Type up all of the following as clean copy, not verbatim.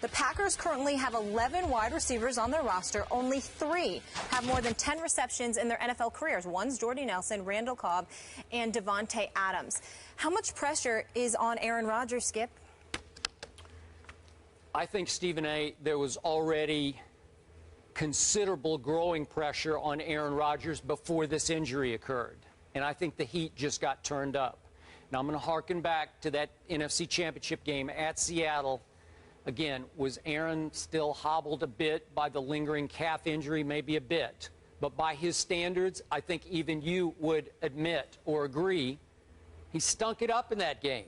The Packers currently have 11 wide receivers on their roster. Only 3 have more than 10 receptions in their NFL careers. One's Jordy Nelson, Randall Cobb, and Davante Adams. How much pressure is on Aaron Rodgers, Skip? I think, Stephen A., there was already considerable growing pressure on Aaron Rodgers before this injury occurred. And I think the heat just got turned up. Now, I'm going to harken back to that NFC Championship game at Seattle. Again, was Aaron still hobbled a bit by the lingering calf injury? Maybe a bit. But by his standards, I think even you would admit or agree, he stunk it up in that game.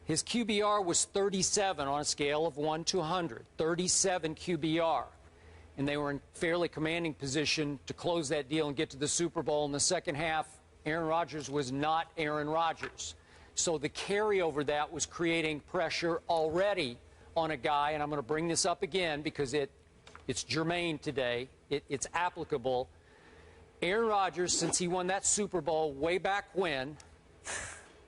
His QBR was 37 on a scale of 1 to 100, 37 QBR. And they were in fairly commanding position to close that deal and get to the Super Bowl in the second half. Aaron Rodgers was not Aaron Rodgers. So the carryover that was creating pressure already on a guy, and I'm going to bring this up again because it's germane today. It's applicable. Aaron Rodgers, since he won that Super Bowl way back when,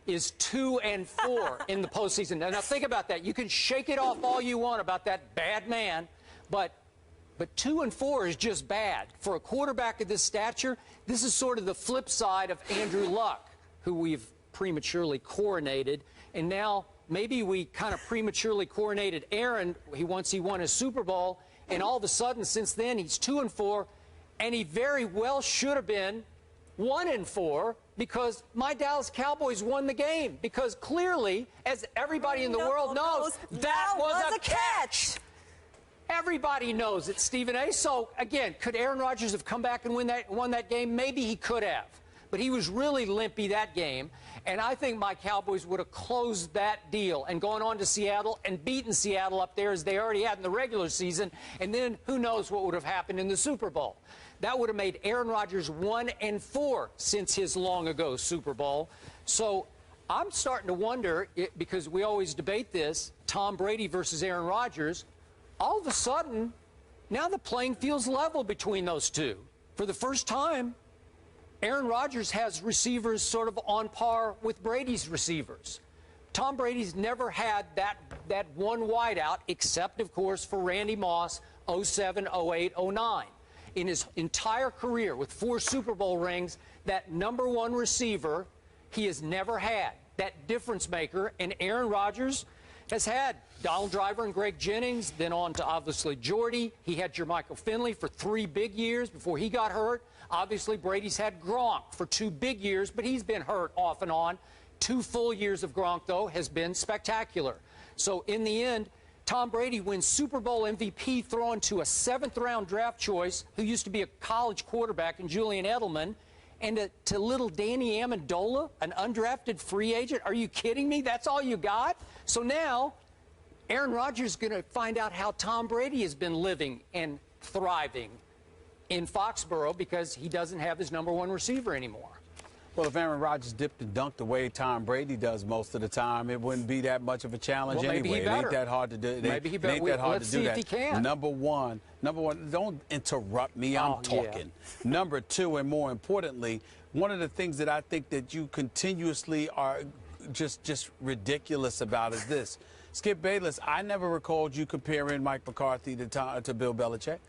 is 2-4 in the postseason. Now think about that. You can shake it off all you want about that bad man, but 2-4 is just bad. For a quarterback of this stature, this is sort of the flip side of Andrew Luck, who we've prematurely coronated. And now maybe we kind of prematurely coronated Aaron once he won his Super Bowl. And all of a sudden, since then, he's 2-4. And he very well should have been 1-4 because my Dallas Cowboys won the game. Because clearly, as everybody in the world knows, that was a catch. Everybody knows it, Stephen A. So, again, could Aaron Rodgers have come back and won that game? Maybe he could have. But he was really limpy that game. And I think my Cowboys would have closed that deal and gone on to Seattle and beaten Seattle up there as they already had in the regular season. And then who knows what would have happened in the Super Bowl. That would have made Aaron Rodgers 1-4 since his long-ago Super Bowl. So I'm starting to wonder, because we always debate this, Tom Brady versus Aaron Rodgers, all of a sudden, now the playing field's level between those two. For the first time, Aaron Rodgers has receivers sort of on par with Brady's receivers. Tom Brady's never had that one wideout, except, of course, for Randy Moss, 07, 08, 09. In his entire career, with 4 Super Bowl rings, that #1 receiver he has never had, that difference maker, and Aaron Rodgers has had Donald Driver and Greg Jennings, then on to, obviously, Jordy. He had Jermichael Finley for 3 big years before he got hurt. Obviously, Brady's had Gronk for 2 big years, but he's been hurt off and on. 2 full years of Gronk, though, has been spectacular. So, in the end, Tom Brady wins Super Bowl MVP throwing to a 7th-round draft choice who used to be a college quarterback in Julian Edelman, and to little Danny Amendola, an undrafted free agent. Are you kidding me? That's all you got? So now Aaron Rodgers is going to find out how Tom Brady has been living and thriving in Foxborough because he doesn't have his #1 receiver anymore. Well, if Aaron Rodgers dipped and dunked the way Tom Brady does most of the time, it wouldn't be that much of a challenge anyway. It ain't that hard to do. Maybe he better. Let's see if he can. Number one, don't interrupt me. I'm talking. Yeah. Number 2, and more importantly, one of the things that I think that you continuously are just ridiculous about is this. Skip Bayless, I never recalled you comparing Mike McCarthy to Bill Belichick.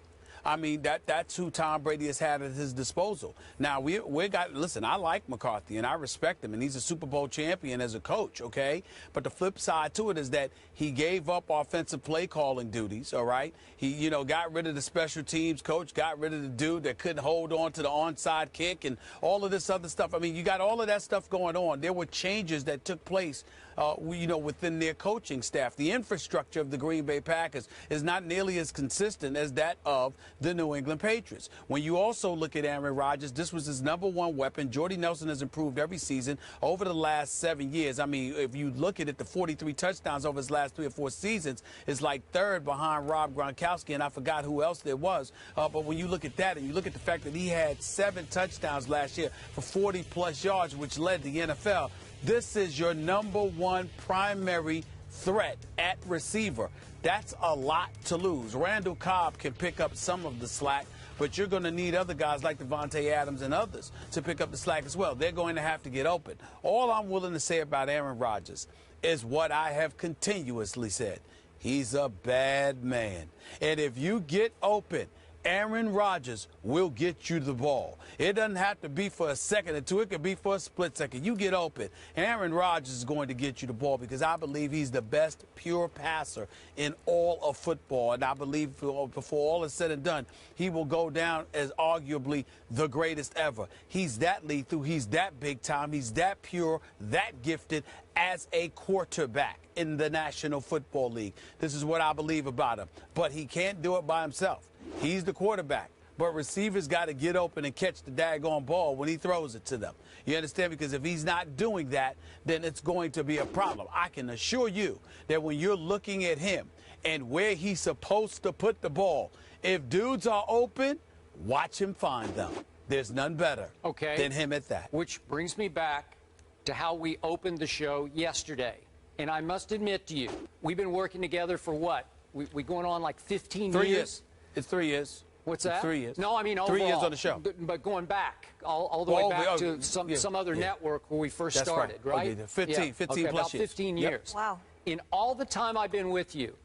I mean, that's who Tom Brady has had at his disposal. Now, listen, I like McCarthy, and I respect him, and he's a Super Bowl champion as a coach, okay? But the flip side to it is that he gave up offensive play calling duties, all right? He, got rid of the special teams coach, got rid of the dude that couldn't hold on to the onside kick and all of this other stuff. I mean, you got all of that stuff going on. There were changes that took place within their coaching staff. The infrastructure of the Green Bay Packers is not nearly as consistent as that of the New England Patriots. When you also look at Aaron Rodgers, this was his #1 weapon. Jordy Nelson has improved every season over the last 7 years. I mean, if you look at it, the 43 touchdowns over his last 3 or 4 seasons is like 3rd behind Rob Gronkowski, and I forgot who else there was. But when you look at that and you look at the fact that he had 7 touchdowns last year for 40-plus yards, which led the NFL, this is your #1 primary threat at receiver. That's a lot to lose. Randall Cobb can pick up some of the slack, but you're going to need other guys like Davante Adams and others to pick up the slack as well. They're going to have to get open. All I'm willing to say about Aaron Rodgers is what I have continuously said. he's a bad man. And if you get open, Aaron Rodgers will get you the ball. It doesn't have to be for a second or two. It could be for a split second. You get open, Aaron Rodgers is going to get you the ball because I believe he's the best pure passer in all of football. And I believe before all is said and done, he will go down as arguably the greatest ever. He's that lethal. He's that big time. He's that pure, that gifted as a quarterback in the National Football League. This is what I believe about him. But he can't do it by himself. He's the quarterback. But receivers got to get open and catch the daggone ball when he throws it to them. You understand? Because if he's not doing that, then it's going to be a problem. I can assure you that when you're looking at him and where he's supposed to put the ball, if dudes are open, watch him find them. There's none better than him at that. Which brings me back to how we opened the show yesterday. And I must admit to you, we've been working together for what? We going on like 15 years? It's 3 years. What's that? 3 years. No, I mean overall. 3 years on the show. But going back, all the way back to some other network where we first started, right? Okay, 15 plus about years. 15 years. Wow. In all the time I've been with you,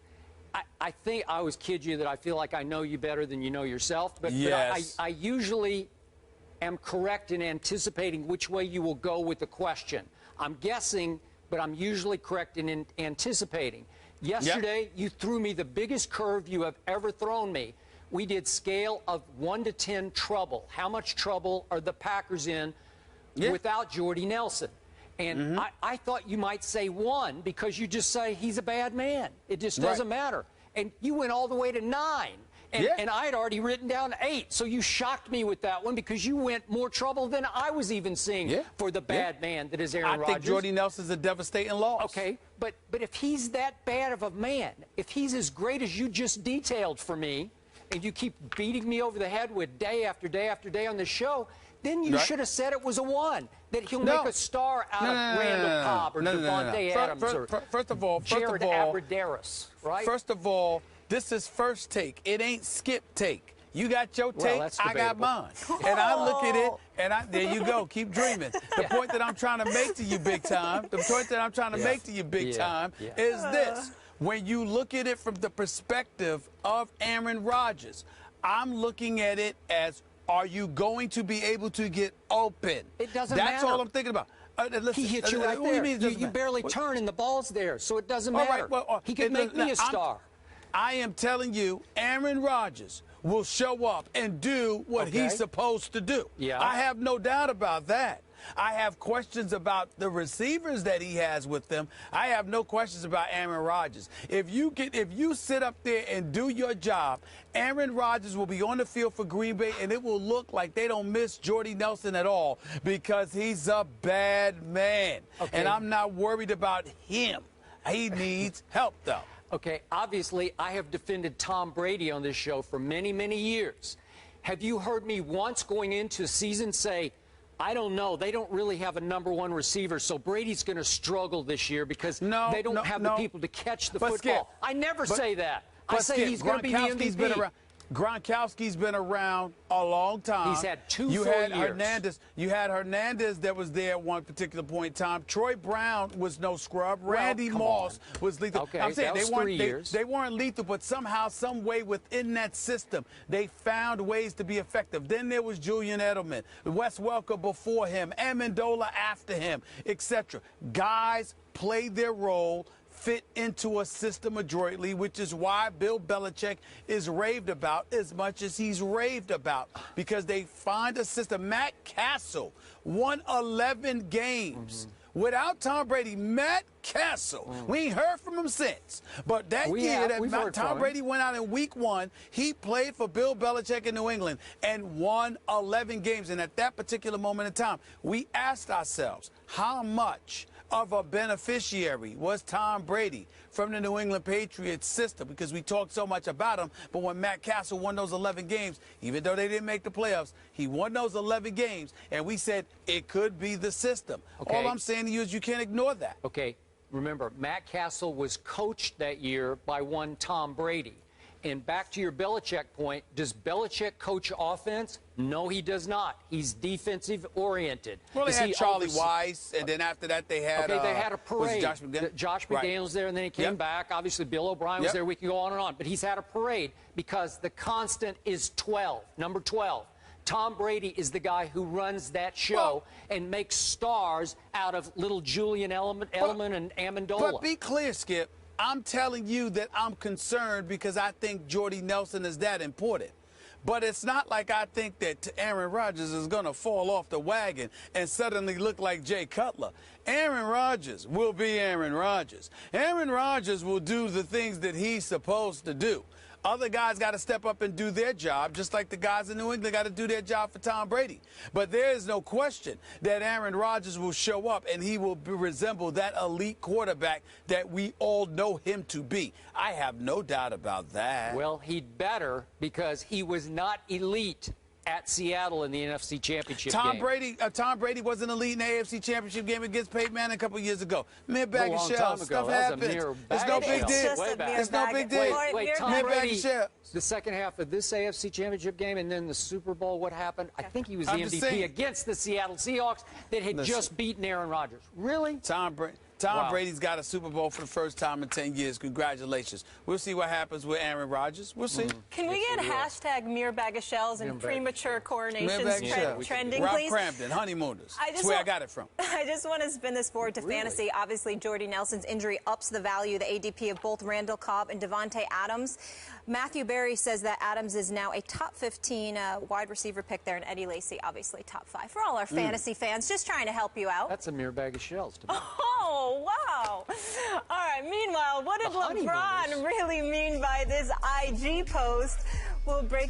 I think I always kid you that I feel like I know you better than you know yourself. But I usually am correct in anticipating which way you will go with the question. I'm guessing, but I'm usually correct in anticipating. Yesterday, you threw me the biggest curve you have ever thrown me. We did scale of 1 to 10 trouble. How much trouble are the Packers in without Jordy Nelson? And I thought you might say 1 because you just say he's a bad man. It just doesn't matter. And you went all the way to 9. And I had already written down 8. So you shocked me with that one because you went more trouble than I was even seeing for the bad man that is Aaron Rodgers. I think Jordy Nelson's a devastating loss. Okay, but if he's that bad of a man, if he's as great as you just detailed for me, and you keep beating me over the head with day after day after day on the show, then you should have said it was a 1, that he'll make a star out of Randall Cobb or Devontae Adams or Jared Abbrederis, right? First of all, this is first take. It ain't skip take. You got your take, I got mine. And I look at it, and there you go, keep dreaming. The point that I'm trying to make to you, big time, is this. When you look at it from the perspective of Aaron Rodgers, I'm looking at it as, are you going to be able to get open? It doesn't matter. That's all I'm thinking about. Listen, he hit you right there. You barely turn and the ball's there, so it doesn't matter. He could make me a star. I am telling you, Aaron Rodgers will show up and do what he's supposed to do. I have no doubt about that. I have questions about the receivers that he has with them. I have no questions about Aaron Rodgers. If you sit up there and do your job, Aaron Rodgers will be on the field for Green Bay, and it will look like they don't miss Jordy Nelson at all because he's a bad man. And I'm not worried about him. He needs help, though. Okay, obviously, I have defended Tom Brady on this show for many, many years. Have you heard me once going into a season say, I don't know, they don't really have a #1 receiver, so Brady's going to struggle this year because they don't have the people to catch the football? Skip, I never say that. I say he's going to be the MVP. Gronkowski's been around a long time. He's had 2 full years. You had Hernandez that was there at one particular point in time. Troy Brown was no scrub. Randy Moss was lethal. Okay, I'm saying that was 3 years. They weren't lethal, but somehow, some way within that system, they found ways to be effective. Then there was Julian Edelman, Wes Welker before him, Amendola after him, etc. Guys played their role, fit into a system adroitly, which is why Bill Belichick is raved about as much as he's raved about, because they find a system. Matt Castle won 11 games. Without Tom Brady, Matt Castle, we ain't heard from him since. But that year that Tom Brady went out in week 1, he played for Bill Belichick in New England and won 11 games. And at that particular moment in time, we asked ourselves, how much of a beneficiary was Tom Brady from the New England Patriots system? Because we talked so much about him, but when Matt Castle won those 11 games, even though they didn't make the playoffs, he won those 11 games, and we said it could be the system. All I'm saying to you is you can't ignore that. Okay, remember, Matt Castle was coached that year by one Tom Brady. And back to your Belichick point, does Belichick coach offense? No, he does not. He's defensive oriented. Well, they had Charlie Weiss, and then after that they had they had a parade. Josh McDaniels was there, and then he came back. Obviously, Bill O'Brien was there. We can go on and on. But he's had a parade because the constant is 12, number 12. Tom Brady is the guy who runs that show and makes stars out of little Julian Edelman and Amendola. But be clear, Skip. I'm telling you that I'm concerned because I think Jordy Nelson is that important. But it's not like I think that Aaron Rodgers is going to fall off the wagon and suddenly look like Jay Cutler. Aaron Rodgers will be Aaron Rodgers. Aaron Rodgers will do the things that he's supposed to do. Other guys got to step up and do their job, just like the guys in New England got to do their job for Tom Brady. But there is no question that Aaron Rodgers will show up and he will resemble that elite quarterback that we all know him to be. I have no doubt about that. Well, he'd better, because he was not elite at Seattle in the NFC Championship game. Tom Brady wasn't elite in the AFC Championship game against Peyton Manning a couple years ago. Mere bag of shells. Stuff happens. It's no big deal. It's no big deal. Wait, Tom Brady, the second half of this AFC Championship game and then the Super Bowl, what happened? I think he was the MVP against the Seattle Seahawks that had just beaten Aaron Rodgers. Really? Tom Brady's got a Super Bowl for the first time in 10 years. Congratulations. We'll see what happens with Aaron Rodgers. We'll see. Can we get hashtag mere bag of shells and premature coronations trending, Rob please? Crampton, honeymooners. That's where I got it from. I just want to spin this forward to fantasy. Obviously, Jordy Nelson's injury ups the value, the ADP of both Randall Cobb and Davante Adams. Matthew Berry says that Adams is now a top 15 wide receiver pick there, and Eddie Lacy, obviously, top 5. For all our fantasy fans, just trying to help you out. That's a mere bag of shells to me. Oh, wow. All right, meanwhile, what did LeBron really mean by this IG post? We'll break